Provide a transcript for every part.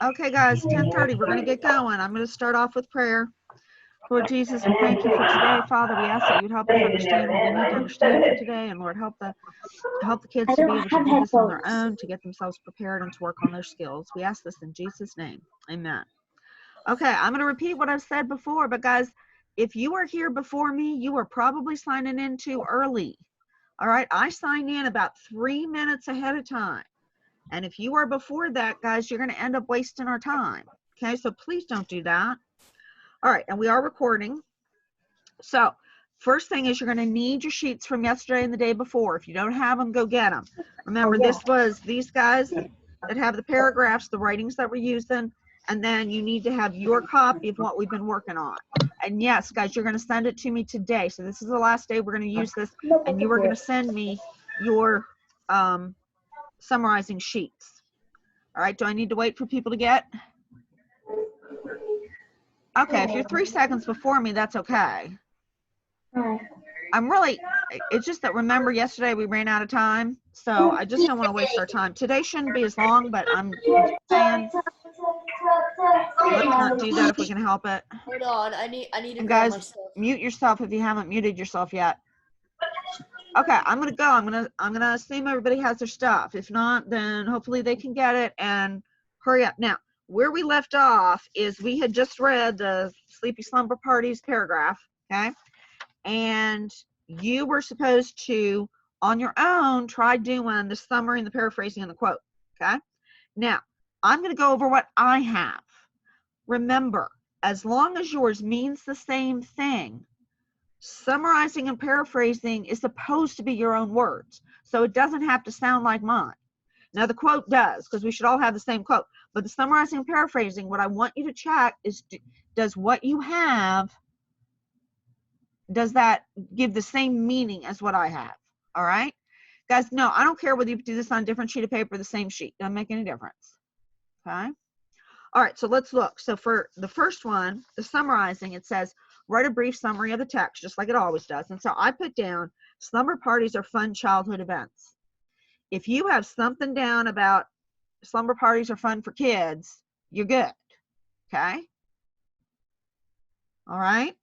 Okay, guys, 10:30. We're going to get going. I'm going to start off with prayer. Lord Jesus, we thank you for today. Father, we ask that you would help us understand what we need to understand for today. And Lord, help the kids to be able to do this on their own, to get themselves prepared and to work on their skills. We ask this in Jesus' name. Amen. Okay, I'm going to repeat what I've said before, but guys, if you are here before me, you are probably signing in too early. All right, I signed in about 3 minutes ahead of time. And if you are before that, guys, you're going to end up wasting our time. Okay, so please don't do that. All right, and we are recording. So first thing is you're going to need your sheets from yesterday and the day before. If you don't have them, go get them. Remember, this was these guys that have the paragraphs, the writings that we're using, and then you need to have your copy of what we've been working on. And yes, guys, you're going to send it to me today. So this is the last day we're going to use this, and you are going to send me your summarizing sheets. All right, do I need to wait for people to get? Okay, if you're 3 seconds before me, that's okay. It's just that, remember, yesterday we ran out of time, so I just don't want to waste our time. Today shouldn't be as long, but I'm saying let's not do that if we can help it. Hold on, I need to And grab guys, my stuff. mute yourself if you haven't muted yourself yet. Okay, I'm gonna go. I'm gonna assume everybody has their stuff. If not, then hopefully they can get it and hurry up. Now, where we left off is we had just read the Sleepy Slumber Parties paragraph, okay? And you were supposed to, on your own, try doing the summary and the paraphrasing and the quote, okay? Now, I'm going to go over what I have. Remember, as long as yours means the same thing, summarizing and paraphrasing is supposed to be your own words. So it doesn't have to sound like mine. Now, the quote does, because we should all have the same quote. But the summarizing and paraphrasing, what I want you to check is, does what you have, does that give the same meaning as what I have? All right, guys, no, I don't care whether you do this on a different sheet of paper or the same sheet. Doesn't make any difference. Okay. All right, so let's look. So for the first one, the summarizing, it says, write a brief summary of the text, just like it always does. And so I put down, slumber parties are fun childhood events. If you have something down about slumber parties are fun for kids, you're good. Okay. All right.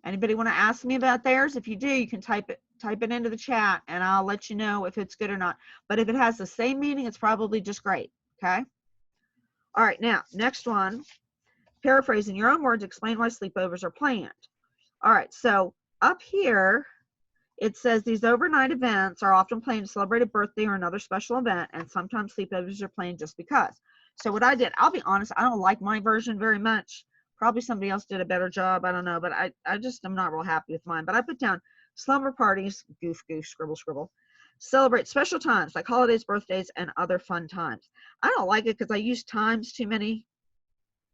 Anybody want to ask me about theirs? If you do, you can type it into the chat and I'll let you know if it's good or not. But if it has the same meaning, it's probably just great. Okay. All right. Now, next one, paraphrasing your own words, explain why sleepovers are planned. All right. So up here, it says these overnight events are often planned to celebrate a birthday or another special event, and sometimes sleepovers are planned just because. So what I did, I'll be honest, I don't like my version very much. Probably somebody else did a better job. I don't know, but I just am not real happy with mine. But I put down slumber parties, goof, goof, scribble, scribble, celebrate special times like holidays, birthdays, and other fun times. I don't like it because I use times too many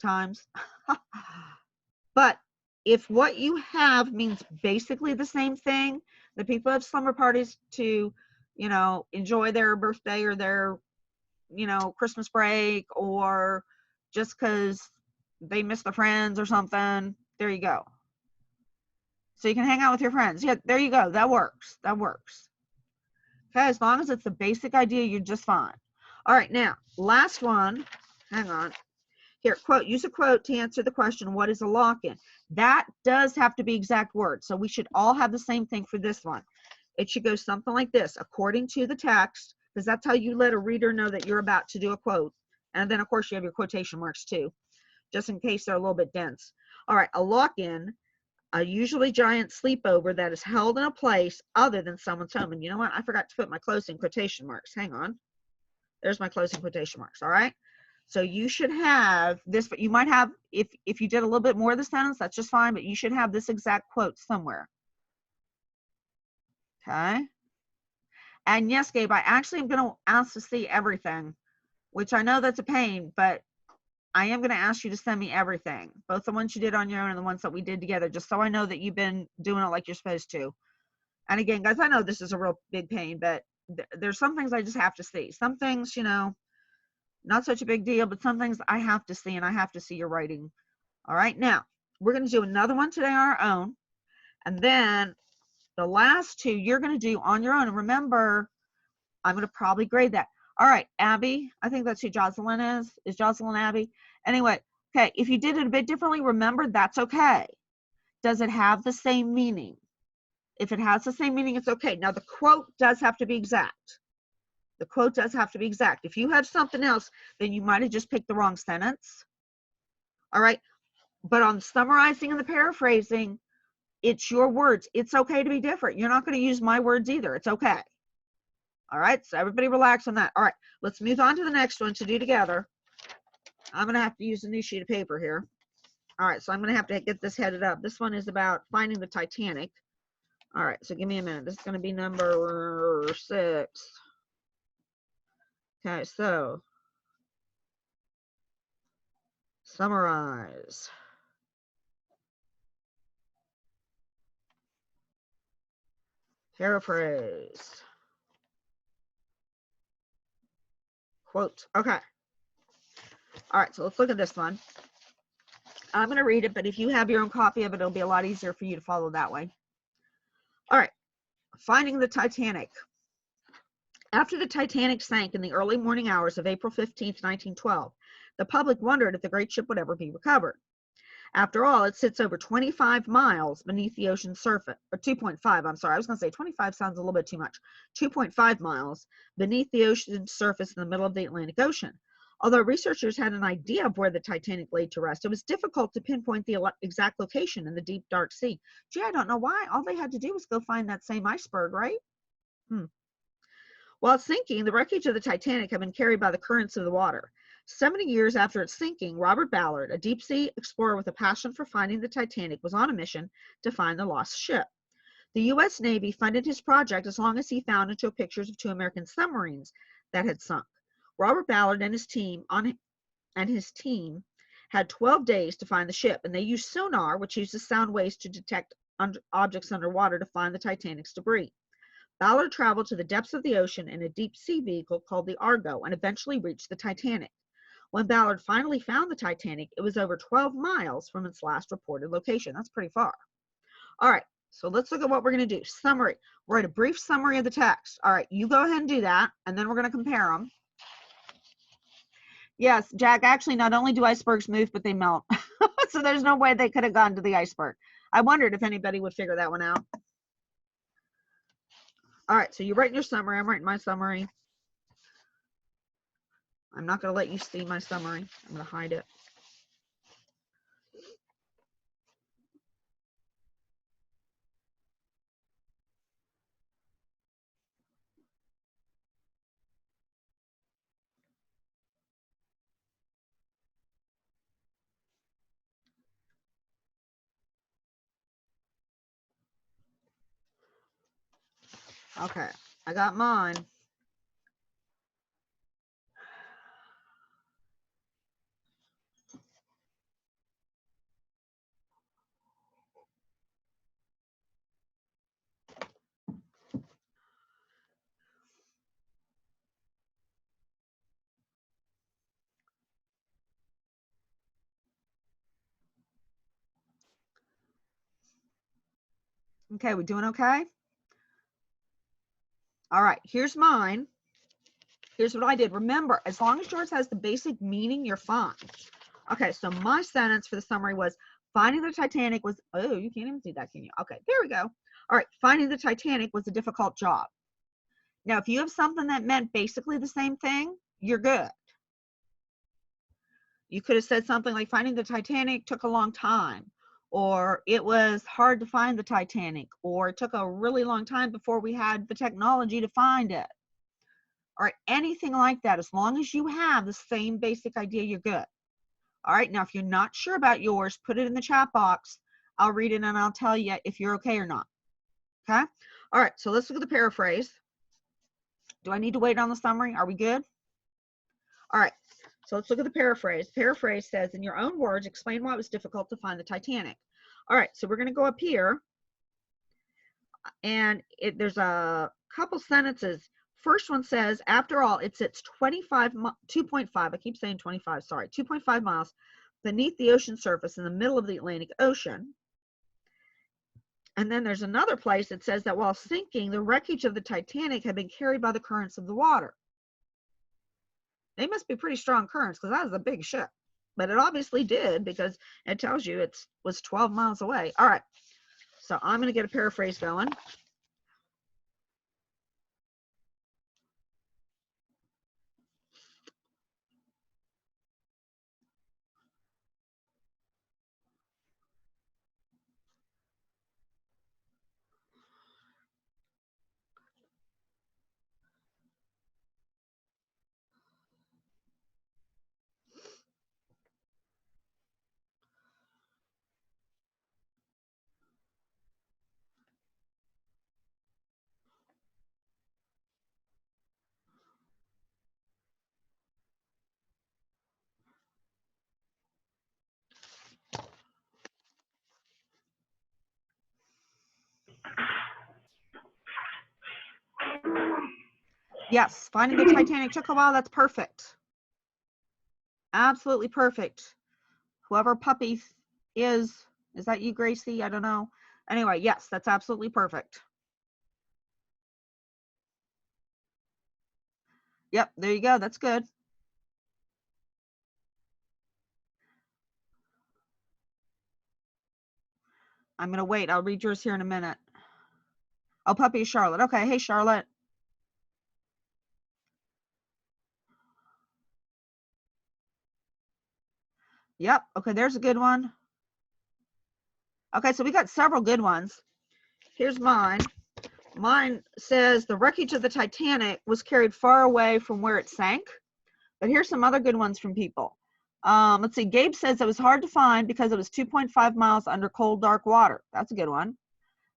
times. But if what you have means basically the same thing, the people have slumber parties to, you know, enjoy their birthday or their, you know, Christmas break, or just because they miss their friends or something, there you go. So you can hang out with your friends. Yeah, there you go. That works. That works. Okay, as long as it's the basic idea, you're just fine. All right, now, last one. Hang on. Here, quote, use a quote to answer the question, what is a lock-in? That does have to be exact words. So we should all have the same thing for this one. It should go something like this, according to the text, because that's how you let a reader know that you're about to do a quote. And then, of course, you have your quotation marks too, just in case they're a little bit dense. All right, a lock-in, a usually giant sleepover that is held in a place other than someone's home. And you know what? I forgot to put my closing quotation marks. Hang on. There's my closing quotation marks. All right. So you should have this, but you might have, if you did a little bit more of the sentence, that's just fine, but you should have this exact quote somewhere. Okay. And yes, Gabe, I actually am going to ask to see everything, which I know that's a pain, but I am going to ask you to send me everything, both the ones you did on your own and the ones that we did together, just so I know that you've been doing it like you're supposed to. And again, guys, I know this is a real big pain, but there's some things I just have to see. Some things, you know, not such a big deal, but some things I have to see, and I have to see your writing. All right, now we're going to do another one today on our own, and then the last two you're going to do on your own. And remember, I'm going to probably grade that. All right, Abby. I think that's who Jocelyn is. Is Jocelyn Abby? Anyway, okay, if you did it a bit differently, remember, that's okay. Does it have the same meaning? If it has the same meaning, it's okay. Now, the quote does have to be exact. The quote does have to be exact. If you have something else, then you might have just picked the wrong sentence. All right. But on the summarizing and the paraphrasing, it's your words. It's okay to be different. You're not going to use my words either. It's okay. All right. So everybody relax on that. All right. Let's move on to the next one to do together. I'm going to have to use a new sheet of paper here. All right. So I'm going to have to get this headed up. This one is about finding the Titanic. All right. So give me a minute. This is going to be number 6. Okay. So summarize. Paraphrase. Quote. Okay. All right, so let's look at this one. I'm going to read it, but if you have your own copy of it, it'll be a lot easier for you to follow that way. All right. Finding the Titanic. After the Titanic sank in the early morning hours of April 15th, 1912, the public wondered if the great ship would ever be recovered. After all, it sits over 25 miles beneath the ocean's surface, or 2.5, I'm sorry, I was going to say 25 sounds a little bit too much. 2.5 miles beneath the ocean's surface in the middle of the Atlantic Ocean. Although researchers had an idea of where the Titanic lay to rest, it was difficult to pinpoint the exact location in the deep, dark sea. Gee, I don't know why. All they had to do was go find that same iceberg, right? While sinking, the wreckage of the Titanic had been carried by the currents of the water. 70 years after its sinking, Robert Ballard, a deep-sea explorer with a passion for finding the Titanic, was on a mission to find the lost ship. The U.S. Navy funded his project as long as he found and took pictures of 2 American submarines that had sunk. Robert Ballard and his team had 12 days to find the ship, and they used sonar, which uses sound waves to detect objects underwater, to find the Titanic's debris. Ballard traveled to the depths of the ocean in a deep-sea vehicle called the Argo and eventually reached the Titanic. When Ballard finally found the Titanic, it was over 12 miles from its last reported location. That's pretty far. All right, so let's look at what we're going to do. Summary. Write a brief summary of the text. All right, you go ahead and do that, and then we're going to compare them. Yes, Jack, actually, not only do icebergs move, but they melt. So there's no way they could have gone to the iceberg. I wondered if anybody would figure that one out. All right, so you're writing your summary. I'm writing my summary. I'm not going to let you see my summary. I'm going to hide it. Okay, I got mine. Okay, we doing okay? All right, here's mine. Here's what I did. Remember, as long as yours has the basic meaning, you're fine. Okay, so my sentence for the summary was, finding the Titanic was, oh, you can't even see that, can you? Okay, there we go. All right, finding the Titanic was a difficult job. Now, if you have something that meant basically the same thing, you're good. You could have said something like, finding the Titanic took a long time, or it was hard to find the Titanic, or it took a really long time before we had the technology to find it. All right, anything like that, as long as you have the same basic idea, you're good. All right, now if you're not sure about yours, put it in the chat box. I'll read it and I'll tell you if you're okay or not. Okay? All right, so let's look at the paraphrase. Do I need to wait on the summary? Are we good? All right, so let's look at the paraphrase. The paraphrase says, in your own words, explain why it was difficult to find the Titanic. All right, so we're going to go up here, and there's a couple sentences. First one says, after all, it sits 2.5, I keep saying 25, sorry, 2.5 miles beneath the ocean surface in the middle of the Atlantic Ocean. And then there's another place that says that while sinking, the wreckage of the Titanic had been carried by the currents of the water. They must be pretty strong currents because that was a big ship. But it obviously did because it tells you it was 12 miles away. All right. So I'm going to get a paraphrase going. Yes, finding the Titanic took a while. That's perfect. Absolutely perfect. Whoever puppy is that you, Gracie? I don't know. Anyway, yes, that's absolutely perfect. Yep, there you go. That's good. I'm going to wait. I'll read yours here in a minute. Oh, puppy is Charlotte. Okay. Hey, Charlotte. Yep. Okay, there's a good one. Okay, so we got several good ones. Here's mine. Mine says the wreckage of the Titanic was carried far away from where it sank. But here's some other good ones from people. Let's see. Gabe says it was hard to find because it was 2.5 miles under cold, dark water. That's a good one.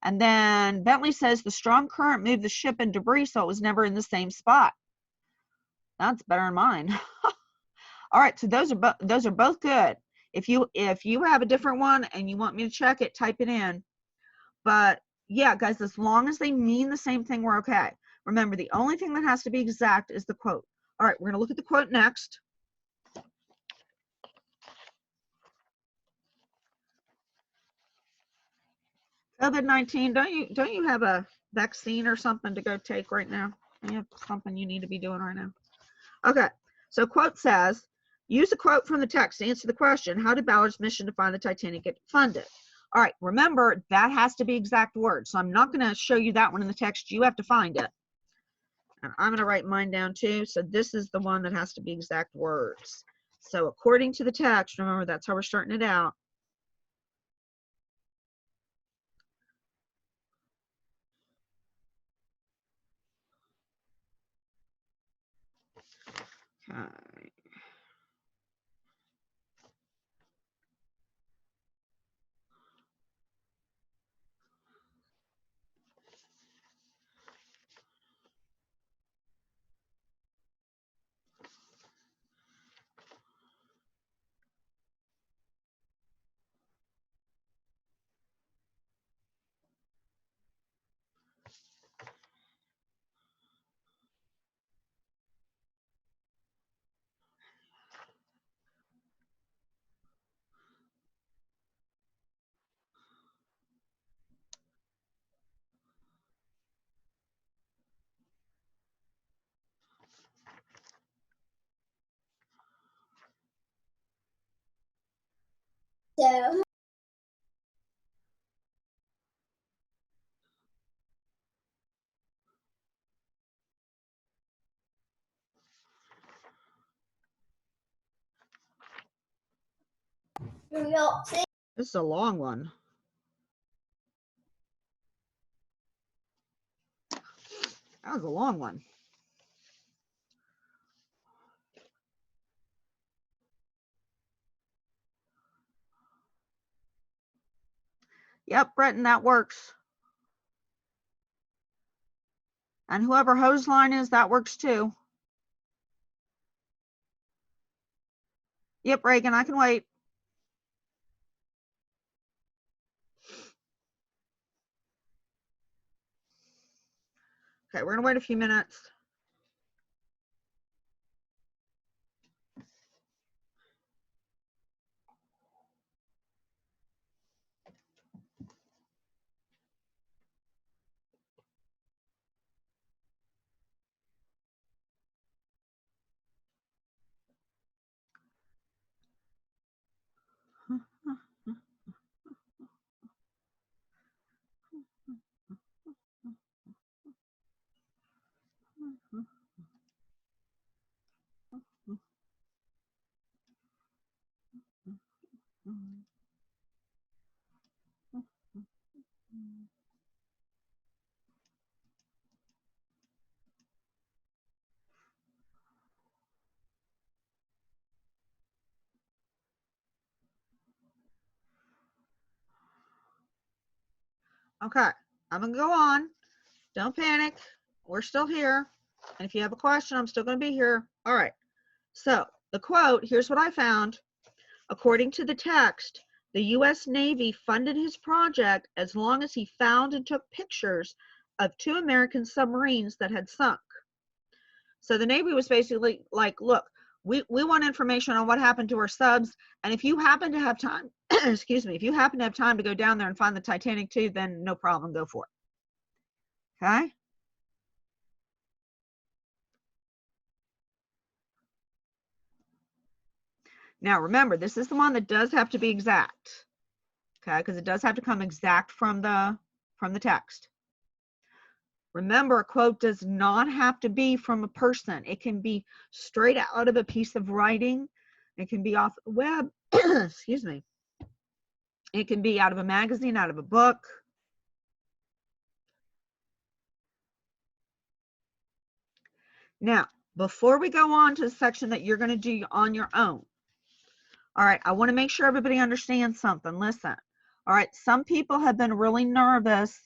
And then Bentley says the strong current moved the ship and debris, so it was never in the same spot. That's better than mine. All right, so those are both good. If you have a different one and you want me to check it, type it in. But yeah, guys, as long as they mean the same thing, we're okay. Remember, the only thing that has to be exact is the quote. All right, we're going to look at the quote next. COVID-19, don't you have a vaccine or something to go take right now? You have something you need to be doing right now. Okay, so quote says, use a quote from the text to answer the question, how did Ballard's mission to find the Titanic get funded? All right, remember, that has to be exact words. So I'm not going to show you that one in the text. You have to find it. And I'm going to write mine down too. So this is the one that has to be exact words. So according to the text, remember, that's how we're starting it out. Okay. So This is a long one. That was a long one. Yep, Breton, that works. And whoever hose line is, that works too. Yep, Reagan, I can wait. Okay, we're gonna wait a few minutes. Okay, I'm going to go on. Don't panic. We're still here. And if you have a question, I'm still going to be here. All right. So the quote, here's what I found. According to the text, the U.S. Navy funded his project as long as he found and took pictures of 2 American submarines that had sunk. So the Navy was basically like, look, we want information on what happened to our subs. And if you happen to have time, excuse me, if you happen to have time to go down there and find the Titanic too, then no problem, go for it. Okay? Now remember, this is the one that does have to be exact. Okay, because it does have to come exact from the text. Remember, a quote does not have to be from a person. It can be straight out of a piece of writing. It can be off the web. Excuse me. It can be out of a magazine, out of a book. Now, before we go on to the section that you're going to do on your own, all right, I want to make sure everybody understands something. Listen. All right, some people have been really nervous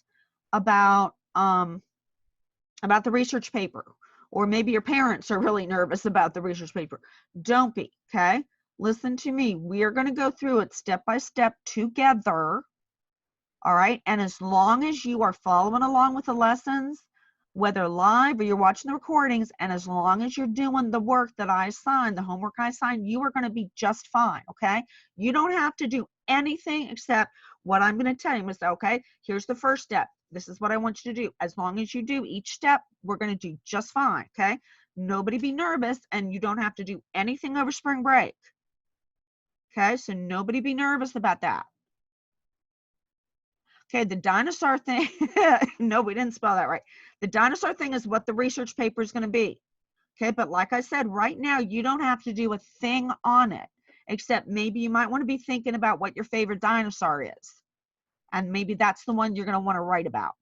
about the research paper, or maybe your parents are really nervous about the research paper. Don't be, okay? Listen to me. We are going to go through it step by step together, all right? And as long as you are following along with the lessons, whether live or you're watching the recordings, and as long as you're doing the work that I assigned, the homework I assigned, you are going to be just fine, okay? You don't have to do anything except what I'm going to tell you. Say, okay, here's the first step. This is what I want you to do. As long as you do each step, we're going to do just fine, okay? Nobody be nervous, and you don't have to do anything over spring break. Okay, so nobody be nervous about that. Okay, the dinosaur thing, no, we didn't spell that right. The dinosaur thing is what the research paper is going to be. Okay, but like I said, right now, you don't have to do a thing on it, except maybe you might want to be thinking about what your favorite dinosaur is. And maybe that's the one you're going to want to write about.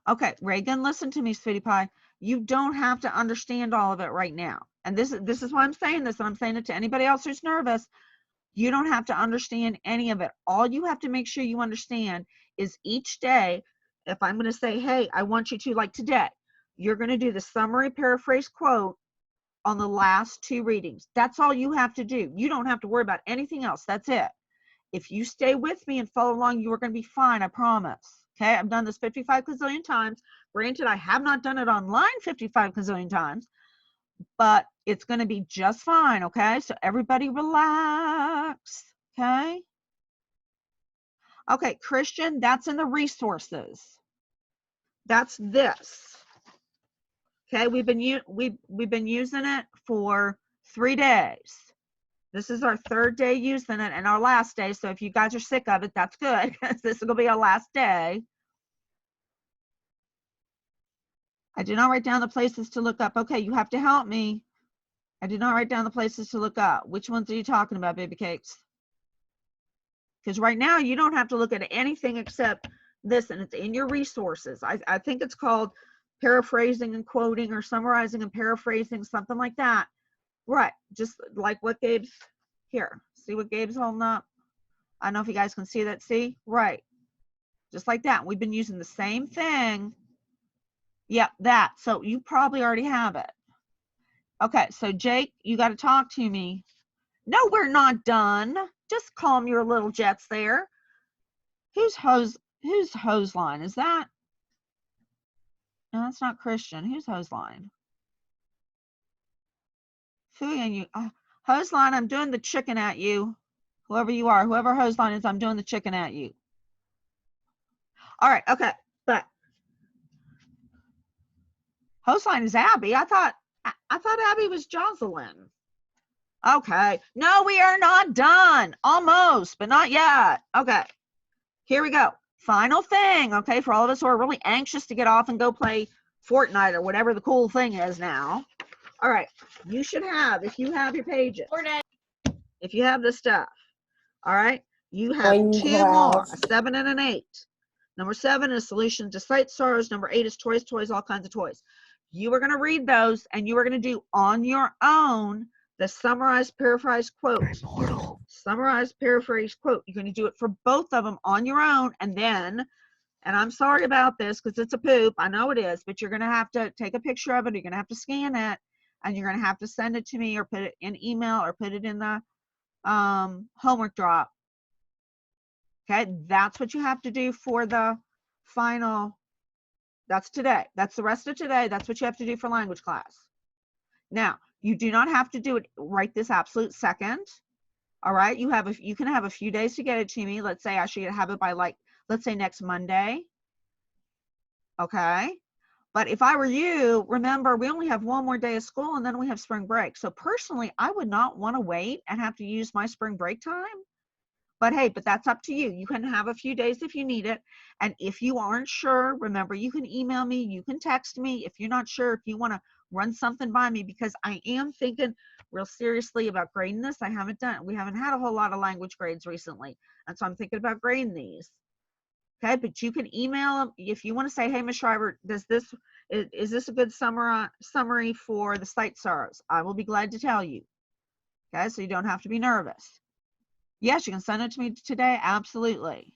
Okay, Reagan, listen to me, sweetie pie. You don't have to understand all of it right now. And this is why I'm saying this, and I'm saying it to anybody else who's nervous. You don't have to understand any of it. All you have to make sure you understand is each day, if I'm going to say, hey, I want you to, like today, you're going to do the summary paraphrase quote on the last 2 readings. That's all you have to do. You don't have to worry about anything else. That's it. If you stay with me and follow along, you are going to be fine, I promise. Okay, I've done this 55 gazillion times. Granted, I have not done it online 55 gazillion times, but it's going to be just fine, okay? So everybody relax, okay? Okay, Christian, that's in the resources. That's this. Okay, we've been using it for 3 days. This is our 3rd day using it and our last day. So if you guys are sick of it, that's good. This is going to be our last day. I did not write down the places to look up. Okay, you have to help me. I did not write down the places to look up. Which ones are you talking about, baby cakes? Because right now you don't have to look at anything except this, and it's in your resources. I think it's called paraphrasing and quoting, or summarizing and paraphrasing, something like that. Right, just like what Gabe's here. See what Gabe's holding up? I don't know if you guys can see that. See? Right. Just like that. We've been using the same thing. Yep, that. So you probably already have it. Okay, so Jake, you got to talk to me. No, we're not done. Just calm your little jets there. Whose hose line is that? No, that's not Christian. Who's hose line? Fooey and you. Hose line, I'm doing the chicken at you. Whoever you are, whoever hose line is, I'm doing the chicken at you. All right, okay, but hose line is Abby. I thought Abby was Jocelyn. Okay, no, we are not done. Almost, but not yet. Okay, here we go. Final thing, okay, for all of us who are really anxious to get off and go play Fortnite or whatever the cool thing is now. All right, you should have, if you have your pages, Fortnite. If you have this stuff, all right, you have 2 more, a 7 and an 8. Number 7 is Solution to Sight Sorrows. Number 8 is Toys, All Kinds of Toys. You are going to read those, and you are going to do on your own the summarized paraphrase quote. Summarized paraphrase quote. You're going to do it for both of them on your own, and then, and I'm sorry about this because it's a poop, I know it is, but you're going to have to take a picture of it, you're going to have to scan it, and you're going to have to send it to me or put it in email or put it in the homework drop. Okay, that's what you have to do for the final. That's today. That's the rest of today. That's what you have to do for language class. Now, you do not have to do it right this absolute second. All right, you can have a few days to get it to me. Let's say I should have it by, like, let's say next Monday. Okay, but if I were you, remember, we only have one more day of school and then we have spring break. So personally, I would not want to wait and have to use my spring break time. But hey, but that's up to you. You can have a few days if you need it. And if you aren't sure, remember, you can email me, you can text me. If you're not sure, if you want to run something by me, because I am thinking real seriously about grading this. We haven't had a whole lot of language grades recently. And so I'm thinking about grading these. Okay, but you can email them if you want to say, hey, Ms. Schreiber, is this a good summary for the sight sorrows? I will be glad to tell you. Okay, so you don't have to be nervous. Yes, you can send it to me today. Absolutely.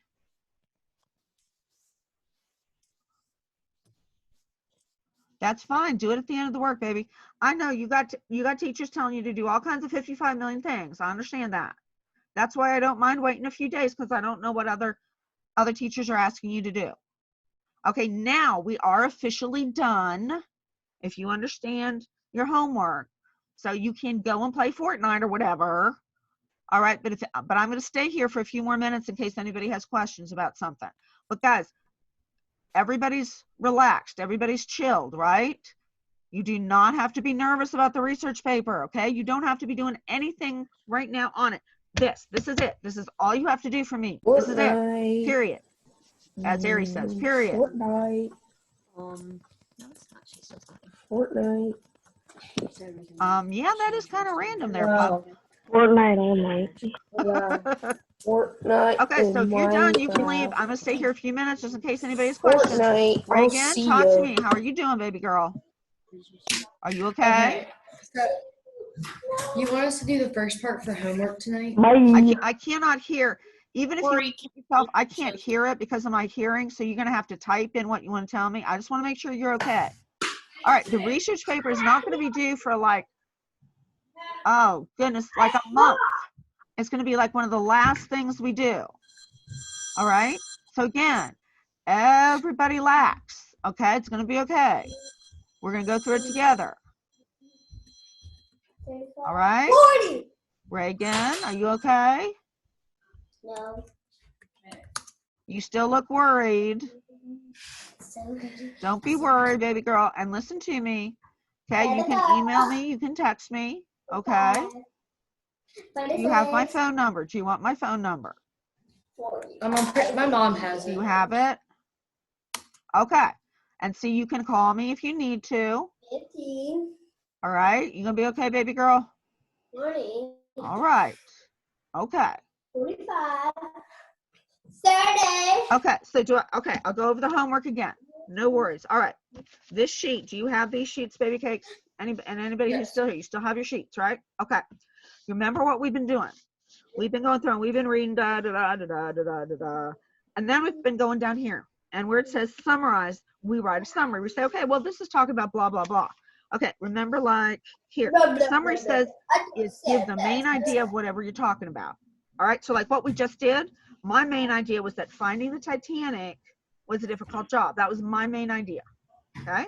That's fine. Do it at the end of the work, baby. I know you got teachers telling you to do all kinds of 55 million things. I understand that. That's why I don't mind waiting a few days, because I don't know what other teachers are asking you to do. Okay, now we are officially done. If you understand your homework, so you can go and play Fortnite or whatever. All right, but I'm going to stay here for a few more minutes in case anybody has questions about something. But guys, everybody's relaxed, everybody's chilled, right? You do not have to be nervous about the research paper, okay? You don't have to be doing anything right now on it. This is it. This is all you have to do for me. This is it. Period. As Ari says, period. Fortnite. No, it's not. She's still talking. Fortnite. Yeah, that is kind of random there, Pop. Fortnite all night. Fortnite. Okay, so if you're done, you can leave. I'm gonna stay here a few minutes just in case anybody has questions. Fortnite. Reagan, talk to me. How are you doing, baby girl? Are you okay? So, you want us to do the first part for homework tonight? I cannot hear. Even if you yourself, I can't hear it because of my hearing. So you're gonna have to type in what you want to tell me. I just want to make sure you're okay. All right, the research paper is not going to be due for, like, oh goodness, like a month. It's going to be like one of the last things we do. All right, so again, everybody relax. Okay, it's going to be okay. We're going to go through it together. All right, Reagan, are you okay? No. You still look worried. Don't be worried, baby girl, and listen to me. Okay, you can email me, you can text me. Okay, you have my phone number. Do you want my phone number? My mom has Do it. you have it? Okay, and so you can call me if you need to. 15. All right, you gonna be okay, baby girl? 20. All right. Okay. 45. 30. Okay, so okay, I'll go over the homework again. No worries. All right. This sheet, do you have these sheets, baby cakes? Anybody who's still here, you still have your sheets, right? Okay. You remember what we've been doing? We've been going through and we've been reading da da da da da da da da. And then we've been going down here. And where it says summarize, we write a summary. We say, okay, well, this is talking about blah, blah, blah. Okay, remember, like here, the summary says is give the main idea of whatever you're talking about. All right, so like what we just did, my main idea was that finding the Titanic was a difficult job. That was my main idea, okay?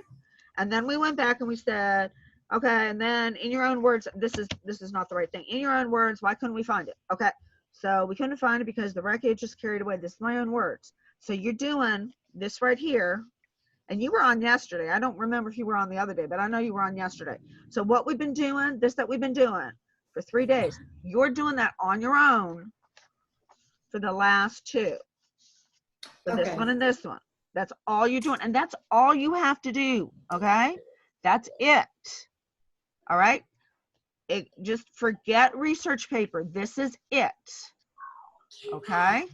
And then we went back and we said, okay, and then in your own words, this is not the right thing. In your own words, why couldn't we find it? Okay, so we couldn't find it because the wreckage just carried away. This is my own words. So you're doing this right here, and you were on yesterday. I don't remember if you were on the other day, but I know you were on yesterday. So what we've been doing, that we've been doing for 3 days, you're doing that on your own for the last 2. For this one and this one. That's all you're doing. And that's all you have to do. Okay? That's it. All right? Just forget research paper. This is it. Okay?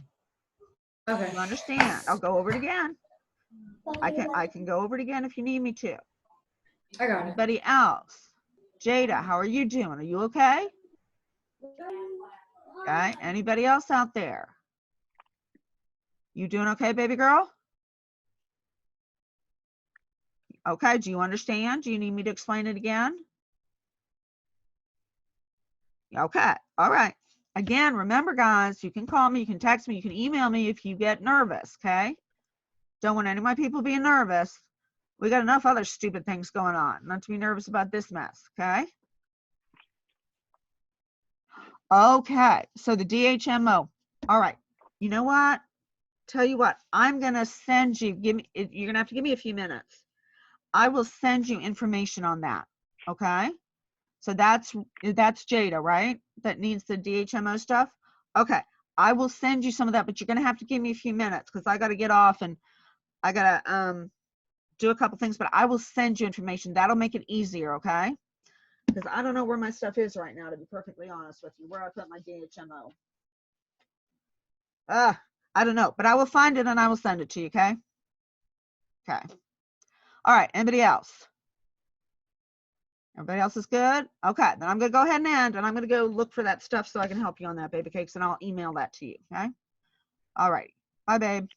Okay. You understand? I'll go over it again. I can go over it again if you need me to. I got it. Anybody else? Jada, how are you doing? Are you okay? Okay. Anybody else out there? You doing okay, baby girl? Okay. Do you understand? Do you need me to explain it again? Okay. All right. Again, remember, guys, you can call me, you can text me, you can email me if you get nervous, okay? Don't want any of my people being nervous. We got enough other stupid things going on, not to be nervous about this mess, okay? Okay, so the DHMO. All right, you know what? Tell you what, I'm gonna send you, you're gonna have to give me a few minutes. I will send you information on that, okay? So that's Jada, right? That needs the DHMO stuff? Okay, I will send you some of that, but you're gonna have to give me a few minutes because I gotta get off and I gotta do a couple things, but I will send you information. That'll make it easier, okay? Because I don't know where my stuff is right now, to be perfectly honest with you, where I put my DHMO. I don't know, but I will find it and I will send it to you, okay? Okay. All right, anybody else? Everybody else is good? Okay, then I'm gonna go ahead and end, and I'm gonna go look for that stuff so I can help you on that, baby cakes, and I'll email that to you, okay? All right, bye, babe.